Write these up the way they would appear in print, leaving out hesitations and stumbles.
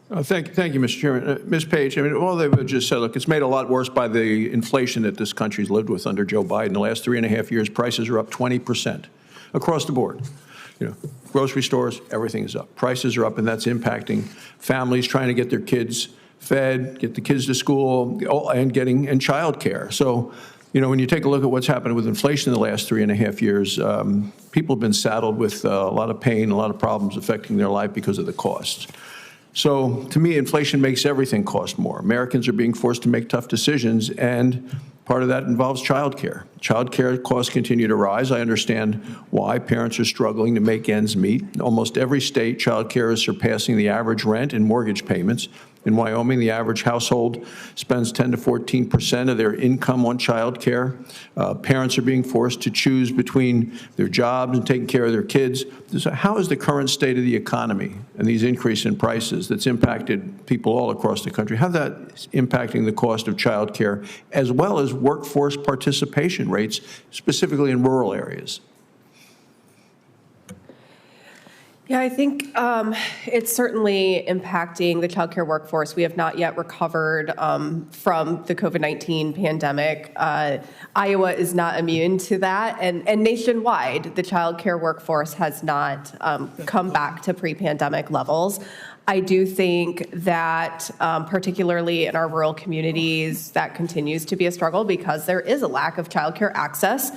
Thank you, Mr. Chairman. Ms. Page, I mean, all they've just said, look, it's made a lot worse by the inflation that this country's lived with under Joe Biden. The last 3.5 years, prices are up 20% across the board. You know, grocery stores, everything is up. Prices are up, and that's impacting families trying to get their kids fed, get the kids to school, and child care. So, you know, when you take a look at what's happened with inflation in the last 3.5 years, people have been saddled with a lot of pain, a lot of problems affecting their life because of the costs. So to me, inflation makes everything cost more. Americans are being forced to make tough decisions, and part of that involves child care. Child care costs continue to rise. I understand why parents are struggling to make ends meet. In almost every state, child care is surpassing the average rent and mortgage payments. In Wyoming, the average household spends 10 to 14% of their income on child care. Parents are being forced to choose between their jobs and taking care of their kids. So how is the current state of the economy and these increase in prices that's impacted people all across the country, how that's impacting the cost of child care, as well as workforce participation rates, specifically in rural areas? Yeah, I think it's certainly impacting the childcare workforce. We have not yet recovered from the COVID-19 pandemic. Iowa is not immune to that, and nationwide, the childcare workforce has not come back to pre-pandemic levels. I do think that particularly in our rural communities, that continues to be a struggle because there is a lack of childcare access.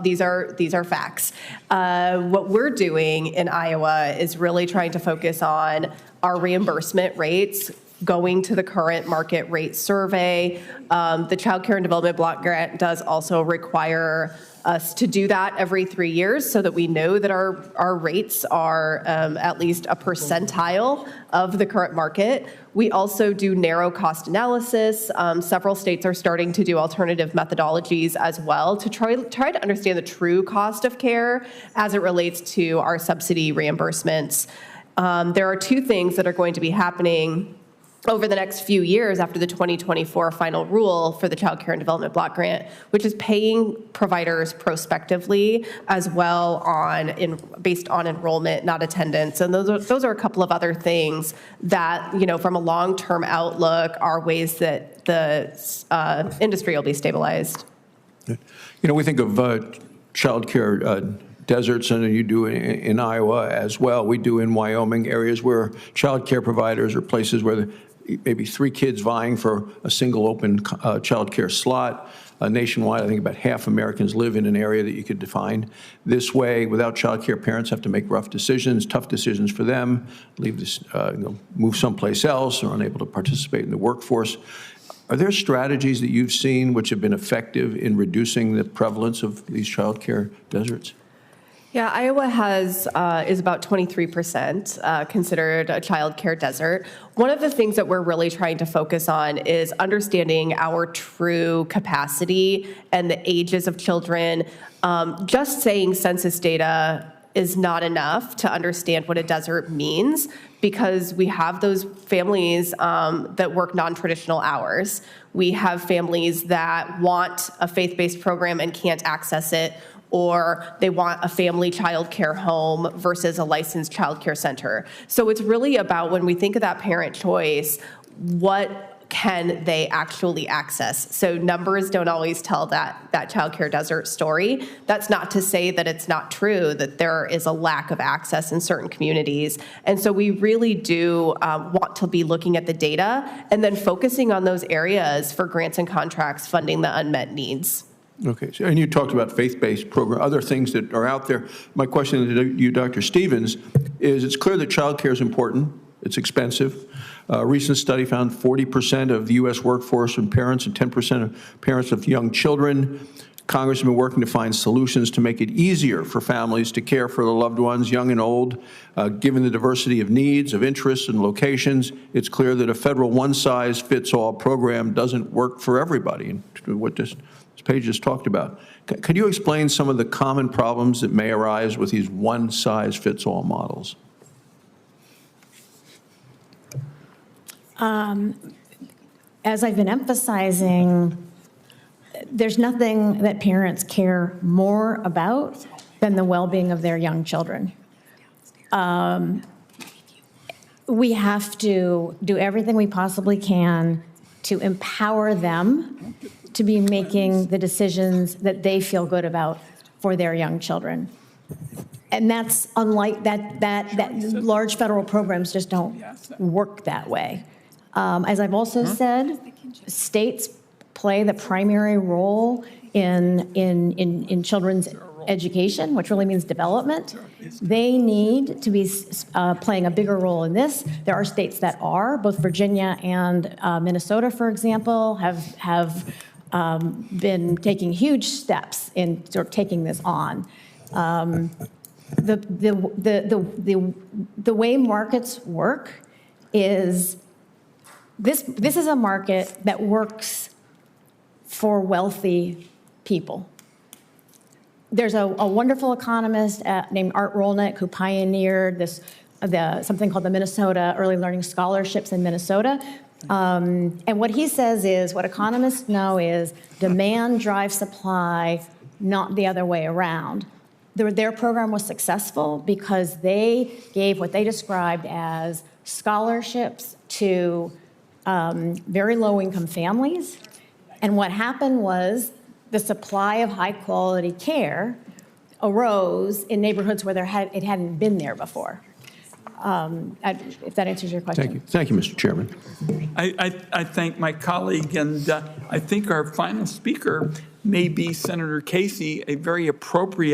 These are facts. What we're doing in Iowa is really trying to focus on our reimbursement rates, going to the current market rate survey. The Child Care and Development Block Grant does also require us to do that every 3 years so that we know that our rates are at least a percentile of the current market. We also do narrow cost analysis. Several states are starting to do alternative methodologies as well to try to understand the true cost of care as it relates to our subsidy reimbursements. There are two things that are going to be happening over the next few years after the 2024 final rule for the Child Care and Development Block Grant, which is paying providers prospectively as well based on enrollment, not attendance. And those are a couple of other things that, you know, from a long-term outlook are ways that the industry will be stabilized. You know, we think of child care deserts, and you do in Iowa as well. We do in Wyoming, areas where child care providers are places where maybe 3 kids vying for a single open child care slot. Nationwide, I think about half Americans live in an area that you could define this way. Without child care, parents have to make rough decisions, tough decisions for them, leave this, move someplace else, or unable to participate in the workforce. Are there strategies that you've seen which have been effective in reducing the prevalence of these child care deserts? Yeah, Iowa is about 23% considered a child care desert. One of the things that we're really trying to focus on is understanding our true capacity and the ages of children. Just saying census data is not enough to understand what a desert means, because we have those families that work non-traditional hours. We have families that want a faith-based program and can't access it, or they want a family child care home versus a licensed child care center. So it's really about, when we think of that parent choice, what can they actually access? So numbers don't always tell that child care desert story. That's not to say that it's not true, that there is a lack of access in certain communities. And so we really do want to be looking at the data and then focusing on those areas for grants and contracts funding the unmet needs. Okay, so, and you talked about faith-based program, other things that are out there. My question to you, Dr. Stevens, is it's clear that child care is important. It's expensive. A recent study found 40% of the U.S. workforce and parents and 10% of parents of young children. Congress has been working to find solutions to make it easier for families to care for their loved ones, young and old. Given the diversity of needs, of interests, and locations, it's clear that a federal one-size-fits-all program doesn't work for everybody. And what this Page just talked about. Could you explain some of the common problems that may arise with these one-size-fits-all models? As I've been emphasizing, there's nothing that parents care more about than the well-being of their young children. we have to do everything we possibly can to empower them to be making the decisions that they feel good about for their young children. And that's unlike that large federal programs just don't work that way. As I've also said, states play the primary role in children's education, which really means development. They need to be playing a bigger role in this. There are states that are, both Virginia and Minnesota, for example, have been taking huge steps in sort of taking this on. The way markets work is this is a market that works for wealthy people. There's a wonderful economist named Art Rolnick who pioneered something called the Minnesota Early Learning Scholarships in Minnesota. And what he says is, what economists know is demand drives supply, not the other way around. Their program was successful because they gave what they described as scholarships to very low-income families. And what happened was the supply of high-quality care arose in neighborhoods where it hadn't been there before. If that answers your question. Thank you. Thank you, Mr. Chairman. I thank my colleague, and I think our final speaker may be Senator Casey, a very appropriate